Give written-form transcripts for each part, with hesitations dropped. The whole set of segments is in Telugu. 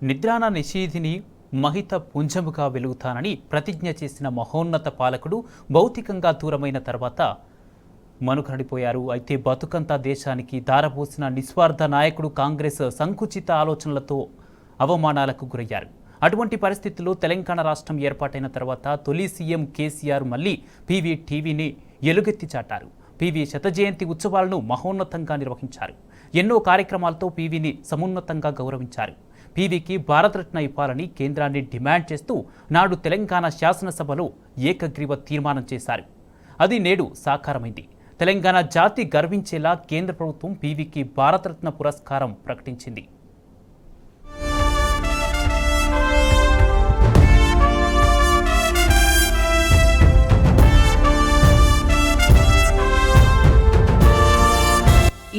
నిద్రాణ నిషేధిని మహిత పుంజముగా వెలుగుతానని ప్రతిజ్ఞ చేసిన మహోన్నత పాలకుడు భౌతికంగా దూరమైన తర్వాత మనుకడిపోయారు. అయితే బతుకంతా దేశానికి దారపోసిన నిస్వార్థ నాయకుడు కాంగ్రెస్ సంకుచిత ఆలోచనలతో అవమానాలకు గురయ్యారు. అటువంటి పరిస్థితుల్లో తెలంగాణ రాష్ట్రం ఏర్పాటైన తర్వాత తొలి సీఎం కేసీఆర్ మళ్లీ పీవీ టీవీని ఎలుగెత్తి చాటారు. పీవీ శత జయంతి ఉత్సవాలను మహోన్నతంగా నిర్వహించారు. ఎన్నో కార్యక్రమాలతో పీవీని సమున్నతంగా గౌరవించారు. పీవీకి భారతరత్న ఇవ్వాలని కేంద్రాన్ని డిమాండ్ చేస్తూ నాడు తెలంగాణ శాసనసభలో ఏకగ్రీవ తీర్మానం చేశారు. అది నేడు సాకారమైంది. తెలంగాణ జాతి గర్వించేలా కేంద్ర ప్రభుత్వం పీవీకి భారతరత్న పురస్కారం ప్రకటించింది.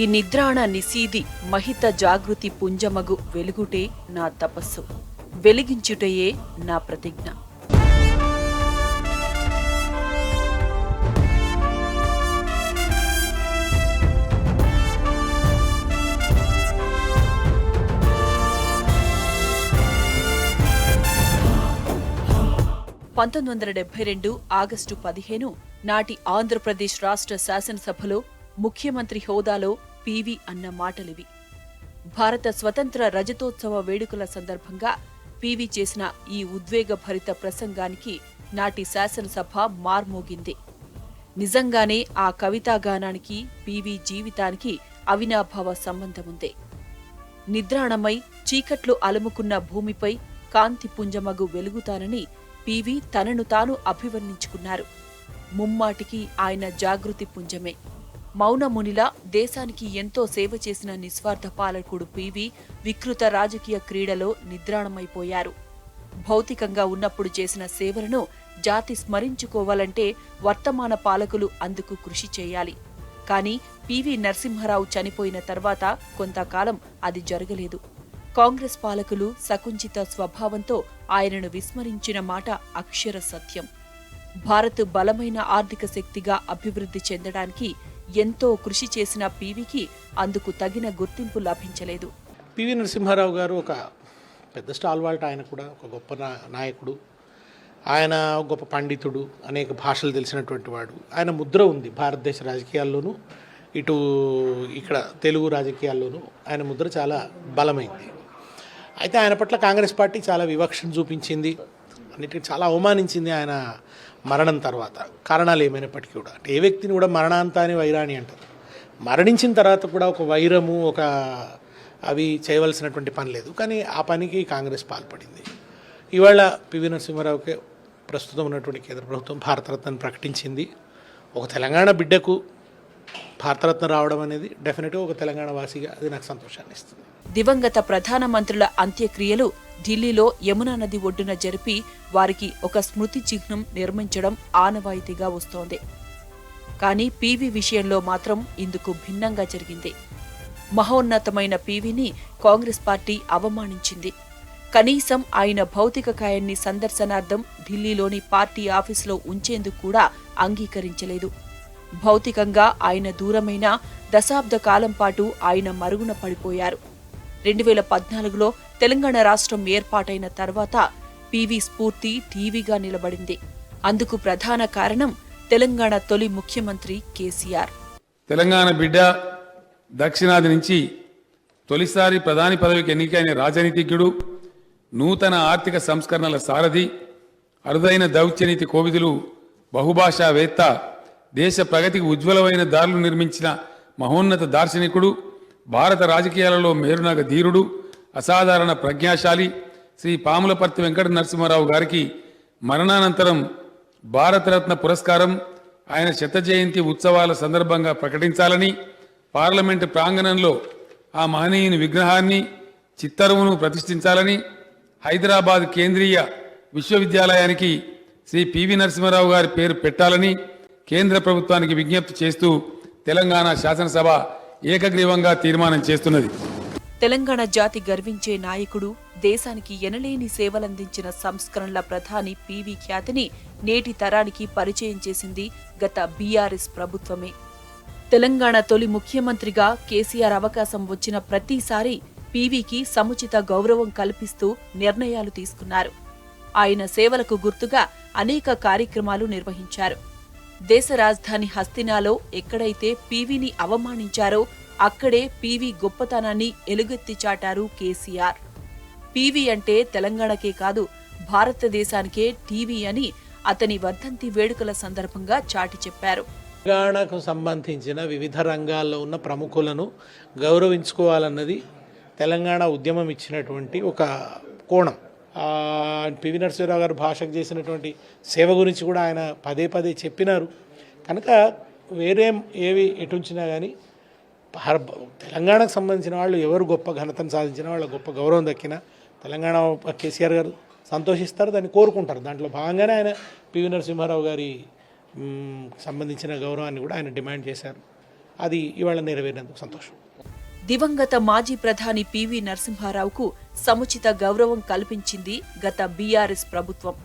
ఈ నిద్రాణ నిశీది మహిత జాగృతి పుంజమగు వెలుగుటే నా తపస్సు, వెలిగించుటయే నా ప్రతిజ్ఞ. ఆగస్టు 15 నాటి ఆంధ్రప్రదేశ్ రాష్ట్ర శాసనసభలో ముఖ్యమంత్రి హోదాలో పీవీ అన్న మాటలివి. భారత స్వతంత్ర రజతోత్సవ వేడుకల సందర్భంగా పీవీ చేసిన ఈ ఉద్వేగభరిత ప్రసంగానికి నాటి శాసనసభ మార్మోగింది. నిజంగానే ఆ కవితాగానానికి పీవీ జీవితానికి అవినాభావ సంబంధముంది. నిద్రాణమై చీకట్లు అలుముకున్న భూమిపై కాంతి పుంజమగు వెలుగుతానని పీవీ తనను తాను అభివర్ణించుకున్నారు. ముమ్మాటికి ఆయన జాగృతి పుంజమే. మౌనమునిలా దేశానికి ఎంతో సేవ చేసిన నిస్వార్థ పాలకుడు పీవీ వికృత రాజకీయ క్రీడలో నిద్రాణమైపోయారు. భౌతికంగా ఉన్నప్పుడు చేసిన సేవలను జాతి స్మరించుకోవాలంటే వర్తమాన పాలకులు అందుకు కృషి చేయాలి. కానీ పీవీ నరసింహారావు చనిపోయిన తర్వాత కొంతకాలం అది జరగలేదు. కాంగ్రెస్ పాలకులు సకుంచిత స్వభావంతో ఆయనను విస్మరించిన మాట అక్షర సత్యం. భారత్ బలమైన ఆర్థిక శక్తిగా అభివృద్ధి చెందడానికి ఎంతో కృషి చేసిన పీవీకి అందుకు తగిన గుర్తింపు లభించలేదు. పివి నరసింహారావు గారు ఒక పెద్ద స్టాల్వాల్ట్. ఆయన కూడా ఒక గొప్ప నాయకుడు. ఆయన గొప్ప పండితుడు, అనేక భాషలు తెలిసినటువంటి వాడు. ఆయన ముద్ర ఉంది భారతదేశ రాజకీయాల్లోనూ, ఇటు ఇక్కడ తెలుగు రాజకీయాల్లోనూ ఆయన ముద్ర చాలా బలమైంది. అయితే ఆయన పట్ల కాంగ్రెస్ పార్టీ చాలా వివక్షను చూపించింది, అన్నిటికీ చాలా అవమానించింది. ఆయన మరణం తర్వాత కారణాలు ఏమైనప్పటికీ కూడా, అంటే ఏ వ్యక్తిని కూడా మరణాంతాన్ని వైరాణి అంటారు. మరణించిన తర్వాత కూడా ఒక వైరము, ఒక అవి చేయవలసినటువంటి పని లేదు. కానీ ఆ పనికి కాంగ్రెస్ పాల్పడింది. ఇవాళ పివి నరసింహారావుకి ప్రస్తుతం ఉన్నటువంటి కేంద్ర ప్రభుత్వం భారతరత్నను ప్రకటించింది. ఒక తెలంగాణ బిడ్డకు భారతరత్న రావడం అనేది డెఫినెట్గా ఒక తెలంగాణ వాసిగా అది నాకు సంతోషాన్ని ఇస్తుంది. దివంగత ప్రధానమంత్రుల అంత్యక్రియలు ఢిల్లీలో యమునా నది ఒడ్డున జరిపి వారికి ఒక స్మృతి చిహ్నం నిర్మించడం ఆనవాయితీగా వస్తోంది. కానీ పీవీ విషయంలో మాత్రం ఇందుకు భిన్నంగా జరిగింది. మహోన్నతమైన పీవీని కాంగ్రెస్ పార్టీ అవమానించింది. కనీసం ఆయన భౌతిక కాయాన్ని సందర్శనార్థం ఢిల్లీలోని పార్టీ ఆఫీసులో ఉంచేందుకు కూడా అంగీకరించలేదు. భౌతికంగా ఆయన దూరమైన దశాబ్ద కాలం పాటు ఆయన మరుగున పడిపోయారు. 2014లో తెలంగాణ రాష్ట్రం ఏర్పాటైన తర్వాత పీవీ స్ఫూర్తి టీవీగా నిలబడింది. అందుకు ప్రధాన కారణం తెలంగాణ తొలి ముఖ్యమంత్రి కేసీఆర్. తెలంగాణ బిడ్డ, దక్షిణాది నుంచి తొలిసారి ప్రధాని పదవికి ఎన్నికైన రాజనీతిజ్ఞుడు, నూతన ఆర్థిక సంస్కరణల సారథి, అరుదైన దౌత్యనీతి కోవిదులు, బహుభాషావేత్త, దేశ ప్రగతికి ఉజ్వలమైన దారులు నిర్మించిన మహోన్నత దార్శనికుడు, భారత రాజకీయాలలో మేరునగ ధీరుడు, అసాధారణ ప్రజ్ఞాశాలి శ్రీ పాములపర్తి వెంకట నరసింహారావు గారికి మరణానంతరం భారతరత్న పురస్కారం ఆయన శత జయంతి ఉత్సవాల సందర్భంగా ప్రకటించాలని పార్లమెంటు ప్రాంగణంలో ఆ మహనీయుని విగ్రహాన్ని, చిత్తరువును ప్రతిష్ఠించాలని హైదరాబాద్ కేంద్రీయ విశ్వవిద్యాలయానికి శ్రీ పివి నరసింహారావు గారి పేరు పెట్టాలని కేంద్ర ప్రభుత్వానికి విజ్ఞప్తి చేస్తూ తెలంగాణ శాసనసభ ఏకగ్రీవంగా తీర్మానం చేస్తున్నది. తెలంగాణ జాతి గర్వించే నాయకుడు, దేశానికి ఎనలేని సేవలందించిన సంస్కరణల ప్రధాని పీవీ ఖ్యాతిని నేటి తరానికి పరిచయం చేసింది గత బీఆర్ఎస్ ప్రభుత్వమే. తెలంగాణ తొలి ముఖ్యమంత్రిగా కేసీఆర్ అవకాశం వచ్చిన ప్రతిసారి పీవీకి సముచిత గౌరవం కల్పిస్తూ నిర్ణయాలు తీసుకున్నారు. ఆయన సేవలకు గుర్తుగా అనేక కార్యక్రమాలు నిర్వహించారు. దేశ రాజధాని హస్తినాలో ఎక్కడైతే పీవీని అవమానించారో అక్కడే పీవీ గొప్పతనాన్ని ఎలుగెత్తి చాటారు కేసీఆర్. పీవీ అంటే తెలంగాణకే కాదు భారతదేశానికే టీవీ అని అతని వర్ధంతి వేడుకల సందర్భంగా చాటి చెప్పారు. తెలంగాణకు సంబంధించిన వివిధ రంగాల్లో ఉన్న ప్రముఖులను గౌరవించుకోవాలన్నది తెలంగాణ ఉద్యమం ఇచ్చినటువంటి ఒక కోణం. పివి నరసింహారావు గారు భాషకు చేసినటువంటి సేవ గురించి కూడా ఆయన పదే పదే చెప్పినారు. కనుక వేరే ఏవి ఎటుంచినా కానీ తెలంగాణకు సంబంధించిన వాళ్ళు ఎవరు గొప్ప ఘనతను సాధించిన వాళ్ళ గొప్ప గౌరవం దక్కిన తెలంగాణ కేసీఆర్ గారు సంతోషిస్తారు, దాన్ని కోరుకుంటారు. దాంట్లో భాగంగానే ఆయన పివి నరసింహారావు గారి సంబంధించిన గౌరవాన్ని కూడా ఆయన డిమాండ్ చేశారు. అది ఇవాళ నెరవేరినందుకు సంతోషం. దివంగత మాజీ ప్రధాని పివి నరసింహారావుకు సముచిత గౌరవం కల్పించింది గత బీఆర్ఎస్ ప్రభుత్వం.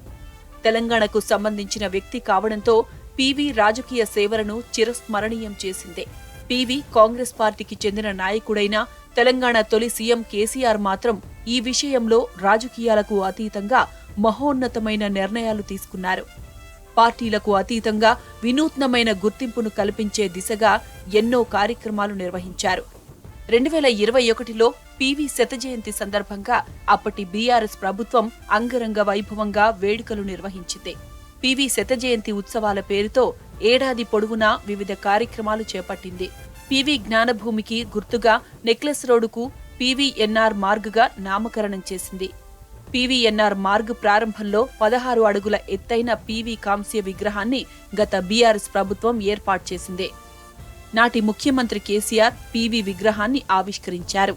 తెలంగాణకు సంబంధించిన వ్యక్తి కావడంతో పివి రాజకీయ సేవలను చిరస్మరణీయం చేసిందే. పివి కాంగ్రెస్ పార్టీకి చెందిన నాయకుడైన తెలంగాణ తొలి సీఎం కేసీఆర్ మాత్రం ఈ విషయంలో రాజకీయాలకు అతీతంగా మహోన్నతమైన నిర్ణయాలు తీసుకున్నారు. పార్టీలకు అతీతంగా వినూత్నమైన గుర్తింపును కల్పించే దిశగా ఎన్నో కార్యక్రమాలు నిర్వహించారు. 2021లో పివి శత జయంతి సందర్భంగా అప్పటి బీఆర్ఎస్ ప్రభుత్వం అంగరంగ వైభవంగా వేడుకలు నిర్వహించింది. పివి శత జయంతి ఉత్సవాల పేరుతో ఏడాది పొడవునా వివిధ కార్యక్రమాలు చేపట్టింది. పివి జ్ఞానభూమికి గుర్తుగా నెక్లెస్ రోడ్డుకు పివిఎన్ఆర్ మార్గ్గా నామకరణం చేసింది. పివిఎన్ఆర్ మార్గ్ ప్రారంభంలో 16 అడుగుల ఎత్తైన పివి కాంస్య విగ్రహాన్ని గత బీఆర్ఎస్ ప్రభుత్వం ఏర్పాటు చేసింది. నాటి ముఖ్యమంత్రి కేసీఆర్ పివి విగ్రహాన్ని ఆవిష్కరించారు.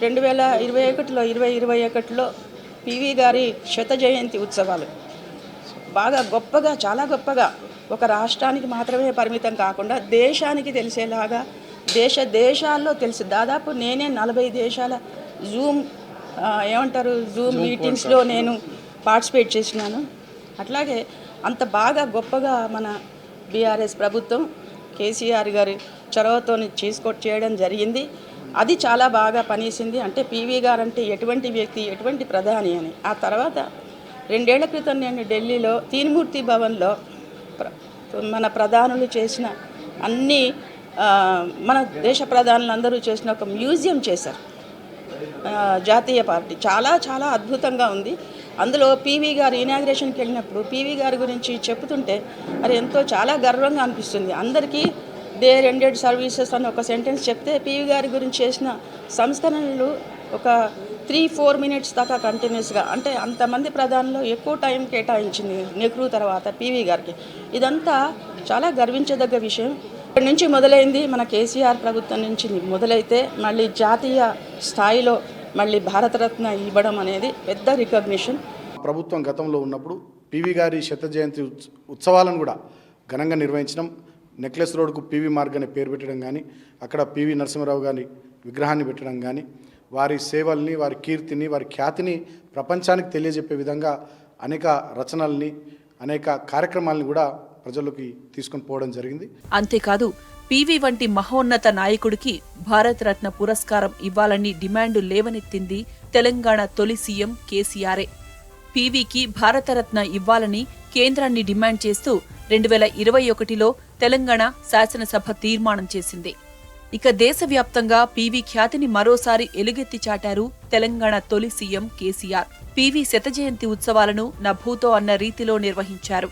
2021లో 2021లో పివి గారి శత జయంతి ఉత్సవాలు బాగా గొప్పగా, చాలా గొప్పగా ఒక రాష్ట్రానికి మాత్రమే పరిమితం కాకుండా దేశానికి తెలిసేలాగా దేశాల్లో తెలిసి దాదాపు నేనే 40 దేశాల జూమ్ మీటింగ్స్లో నేను పార్టిసిపేట్ చేసినాను. అట్లాగే అంత బాగా గొప్పగా మన బీఆర్ఎస్ ప్రభుత్వం కేసీఆర్ గారి చొరవతో చేయడం జరిగింది. అది చాలా బాగా పనిచేసింది. అంటే పివి గారు అంటే ఎటువంటి వ్యక్తి, ఎటువంటి ప్రధాని అని. ఆ తర్వాత 2 ఏళ్ల క్రితం నేను ఢిల్లీలో తీన్మూర్తి భవన్లో మన ప్రధానులు చేసిన అన్ని మన దేశ ప్రధానులందరూ చేసిన ఒక మ్యూజియం చేశారు. జాతీయ పార్టీ చాలా చాలా అద్భుతంగా ఉంది. అందులో పివి గారు ఇనాగ్రేషన్కి వెళ్ళినప్పుడు పివి గారి గురించి చెప్తుంటే అది ఎంతో చాలా గర్వంగా అనిపిస్తుంది. అందరికీ దే రెండెడ్ సర్వీసెస్ అని ఒక సెంటెన్స్ చెప్తే పివి గారి గురించి చేసిన సంస్కరణలు ఒక 3-4 మినిట్స్ దాకా కంటిన్యూస్గా, అంటే అంతమంది ప్రధానులు ఎక్కువ టైం కేటాయించింది నెహ్రూ తర్వాత పివి గారికి. ఇదంతా చాలా గర్వించదగ్గ విషయం. ఇక్కడి నుంచి మొదలైంది మన కేసీఆర్ ప్రభుత్వం నుంచి మొదలైతే మళ్ళీ జాతీయ స్థాయిలో మళ్ళీ భారతరత్న ఇవ్వడం అనేది పెద్ద రికగ్నిషన్. ప్రభుత్వం గతంలో ఉన్నప్పుడు పివి గారి శత జయంతి ఉత్సవాలను కూడా ఘనంగా నిర్వహించడం, నెక్లెస్ రోడ్కు పివి మార్గ్ అనే పేరు పెట్టడం కానీ, అక్కడ పివి నరసింహారావు గారి విగ్రహాన్ని పెట్టడం కానీ, వారి సేవల్ని, వారి కీర్తిని, వారి ఖ్యాతిని ప్రపంచానికి తెలియజెప్పే విధంగా అనేక రచనల్ని, అనేక కార్యక్రమాలను కూడా ప్రజల్లోకి తీసుకొని పోవడం జరిగింది. అంతేకాదు పివి వంటి మహోన్నత నాయకుడికి భారతరత్న పురస్కారం ఇవ్వాలని డిమాండు లేవనెత్తింది తెలంగాణ తొలి సీఎం కేసీఆరే. పివికి భారతరత్న ఇవ్వాలని కేంద్రాన్ని డిమాండ్ చేస్తూ 2021లో తెలంగాణ శాసనసభ తీర్మానం చేసింది. ఇక దేశవ్యాప్తంగా పివి ఖ్యాతిని మరోసారి ఎలుగెత్తి చాటారు తెలంగాణ తొలి సీఎం కేసీఆర్. పివి శత జయంతి ఉత్సవాలను నభూతో అన్న రీతిలో నిర్వహించారు.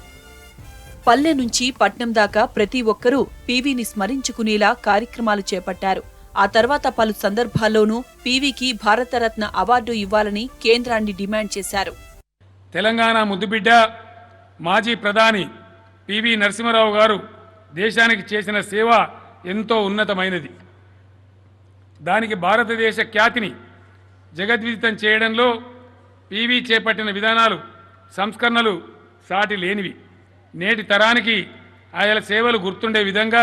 పల్లె నుంచి పట్నం దాకా ప్రతి ఒక్కరూ పివిని స్మరించుకునేలా కార్యక్రమాలు చేపట్టారు. ఆ తర్వాత పలు సందర్భాల్లోనూ పివికి భారతరత్న అవార్డు ఇవ్వాలని కేంద్రాన్ని డిమాండ్ చేశారు. తెలంగాణ ముద్దుబిడ్డ మాజీ ప్రధాని పివి నరసింహారావు గారు దేశానికి చేసిన సేవ ఎంతో ఉన్నతమైనది. దానికి భారతదేశ ఖ్యాతిని జగద్విదితం చేయడంలో పివి చేపట్టిన విధానాలు, సంస్కరణలు సాటి లేనివి. నేటి తరానికి ఆయన సేవలు గుర్తుండే విధంగా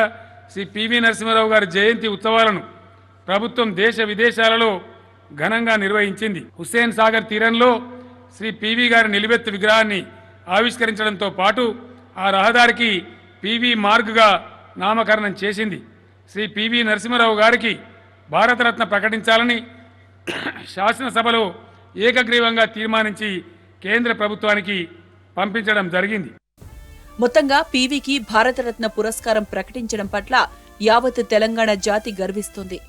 శ్రీ పివి నరసింహారావు గారి జయంతి ఉత్సవాలను ప్రభుత్వం దేశ విదేశాలలో ఘనంగా నిర్వహించింది. హుస్సేన్ సాగర్ తీరంలో శ్రీ పివి గారి నిలువెత్తు విగ్రహాన్ని ఆవిష్కరించడంతో పాటు ఆ రహదారికి పివి మార్గ్గా నామకరణం చేసింది. శ్రీ పివి నరసింహారావు గారికి భారతరత్న ప్రకటించాలని శాసనసభలో ఏకగ్రీవంగా తీర్మానించి కేంద్ర ప్రభుత్వానికి పంపించడం జరిగింది. మొత్తంగా పీవీకి భారతరత్న పురస్కారం ప్రకటించడం పట్ల యావత్ తెలంగాణ జాతి గర్విస్తోంది.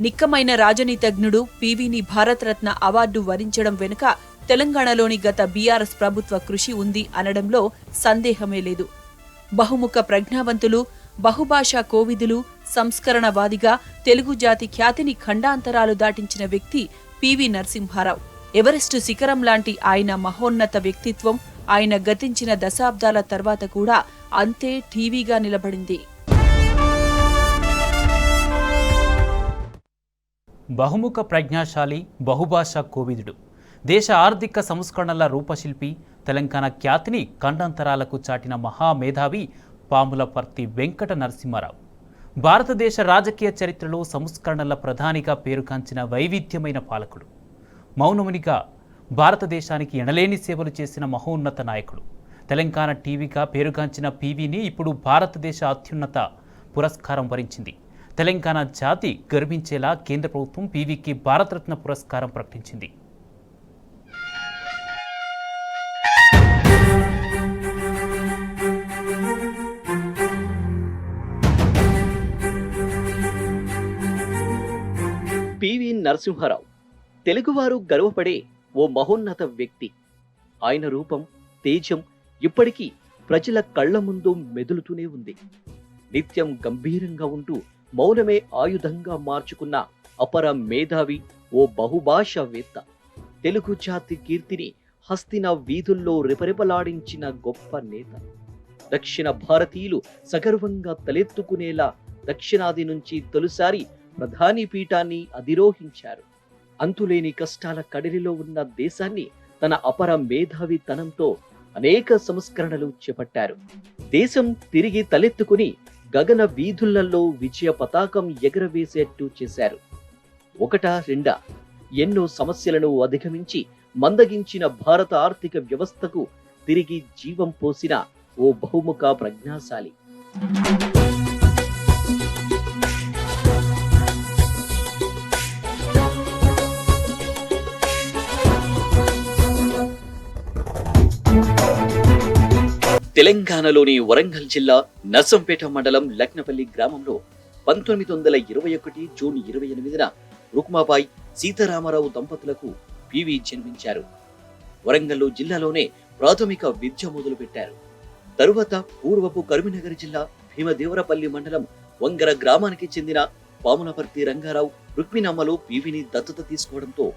నిక్కమైన రాజనీతిజ్ఞుడు పీవీని భారతరత్న అవార్డు వరించడం వెనుక తెలంగాణలోని గత బీఆర్ఎస్ ప్రభుత్వ కృషి ఉంది అనడంలో సందేహమే లేదు. బహుముఖ ప్రజ్ఞావంతులు, బహుభాషా కోవిదులు, సంస్కరణవాదిగా తెలుగు జాతి ఖ్యాతిని ఖండాంతరాలు దాటించిన వ్యక్తి పివి నరసింహారావు. ఎవరెస్టు శిఖరం లాంటి ఆయన మహోన్నత వ్యక్తిత్వం ఆయన గతించిన దశాబ్దాల తర్వాత కూడా అంతే ఠీవీగా నిలబడింది. బహుముఖ ప్రజ్ఞాశాలి, బహుభాషా కోవిదుడు, దేశ ఆర్థిక సంస్కరణల రూపశిల్పి, తెలంగాణ ఖ్యాతిని ఖండాంతరాలకు చాటిన మహామేధావి పాములపర్తి వెంకట నరసింహారావు. భారతదేశ రాజకీయ చరిత్రలో సంస్కరణల ప్రధానిగా పేరుగాంచిన వైవిధ్యమైన పాలకుడు. మౌనమునిగా భారతదేశానికి ఎనలేని సేవలు చేసిన మహోన్నత నాయకుడు. తెలంగాణ టీవీగా పేరుగాంచిన పీవీని ఇప్పుడు భారతదేశ అత్యున్నత పురస్కారం వరించింది. తెలంగాణ జాతి గర్వించేలా కేంద్ర ప్రభుత్వం పీవీకి భారతరత్న పురస్కారం ప్రకటించింది. పివి నరసింహారావు తెలుగువారు గర్వపడే ఓ మహోన్నత వ్యక్తి. ఆయన రూపం, తేజం ఇప్పటికీ ప్రజల కళ్ల ముందు మెదులుతూనే ఉంది. నిత్యం గంభీరంగా ఉంటూ మౌనమే ఆయుధంగా మార్చుకున్న అపర మేధావి, ఓ బహుభాషావేత్త. తెలుగు జాతి కీర్తిని హస్తిన వీధుల్లో రెపరెపలాడించిన గొప్ప నేత. దక్షిణ భారతీయులు సగర్వంగా తలెత్తుకునేలా దక్షిణాది నుంచి తొలిసారి ప్రధాని పీఠాన్ని అధిరోహించారు. అంతులేని కష్టాల కడలిలో ఉన్న దేశాన్ని తన అపర మేధావితనంతో అనేక సంస్కరణలు చేపట్టారు. దేశం తిరిగి తలెత్తుకుని గగన వీధులలో విజయ పతాకం ఎగరవేసేట్టు చేశారు. ఒకటా రెండా ఎన్నో సమస్యలను అధిగమించి మందగించిన భారత ఆర్థిక వ్యవస్థకు తిరిగి జీవం పోసిన ఓ బహుముఖ ప్రజ్ఞాశాలి. తెలంగాణలోని వరంగల్ జిల్లా నర్సంపేట మండలం లక్నపల్లి గ్రామంలో 1921 జూన్ 28న రుక్మాబాయి సీతారామరావు దంపతులకు పివి జన్మించారు. వరంగల్ జిల్లాలోనే ప్రాథమిక విద్య మొదలుపెట్టారు. తరువాత పూర్వపు కరీంనగర్ జిల్లా భీమదేవరపల్లి మండలం వంగర గ్రామానికి చెందిన పాములపర్తి రంగారావు రుక్మిణమ్మలు పివిని దత్తత తీసుకోవడంతో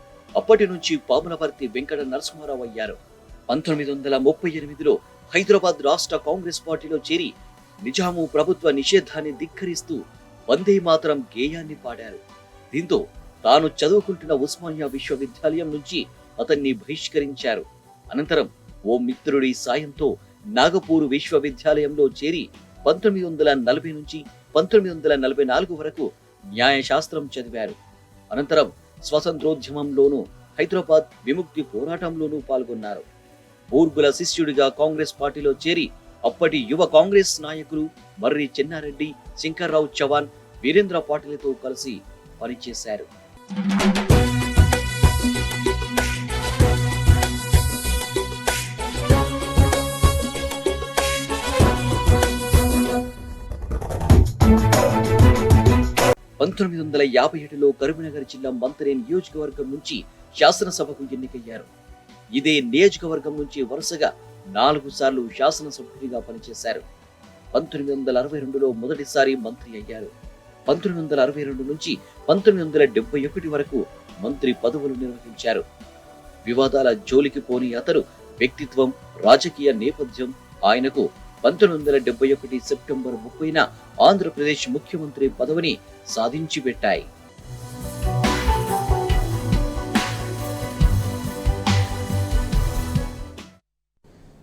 అప్పటి నుంచి పాములపర్తి వెంకట నరసింహారావు అయ్యారు. 1938లో హైదరాబాద్ రాష్ట్ర కాంగ్రెస్ పార్టీలో చేరి నిజాము ప్రభుత్వ నిషేధాన్ని ధిక్కరిస్తూ వందే మాతరం గేయాన్ని పాడారు. దీంతో తాను చదువుకుంటున్న ఉస్మానియా విశ్వవిద్యాలయం నుంచి అతన్ని బహిష్కరించారు. అనంతరం ఓ మిత్రుడి సాయంతో నాగపూర్ విశ్వవిద్యాలయంలో చేరి 1940 నుంచి 1944 వరకు న్యాయశాస్త్రం చదివారు. అనంతరం స్వతంత్రోద్యమంలోనూ హైదరాబాద్ విముక్తి పోరాటంలోనూ పాల్గొన్నారు. బూర్గుల శిష్యుడిగా కాంగ్రెస్ పార్టీలో చేరి అప్పటి యువ కాంగ్రెస్ నాయకులు మర్రి చెన్నారెడ్డి, శంకర్రావు చవాన్, వీరేంద్ర పాటిల్తో కలిసి పనిచేశారు. లో కరీంనగర్ జిల్లా మంత్రి నియోజకవర్గం నుంచి శాసనసభకు ఎన్నికయ్యారు. ఇదే నియోజకవర్గం నుంచి వరుసగా 4 సార్లు శాసనసభ్యుడిగా పనిచేశారు. 1962లో మొదటిసారి మంత్రి అయ్యారు. 1962 నుంచి 1971 వరకు మంత్రి పదవులు నిర్వహించారు. వివాదాల జోలికి పోని అతను వ్యక్తిత్వం, రాజకీయ నేపథ్యం ఆయనకు 1971 సెప్టెంబర్ 30న ఆంధ్రప్రదేశ్ ముఖ్యమంత్రి పదవిని సాధించి పెట్టాయి.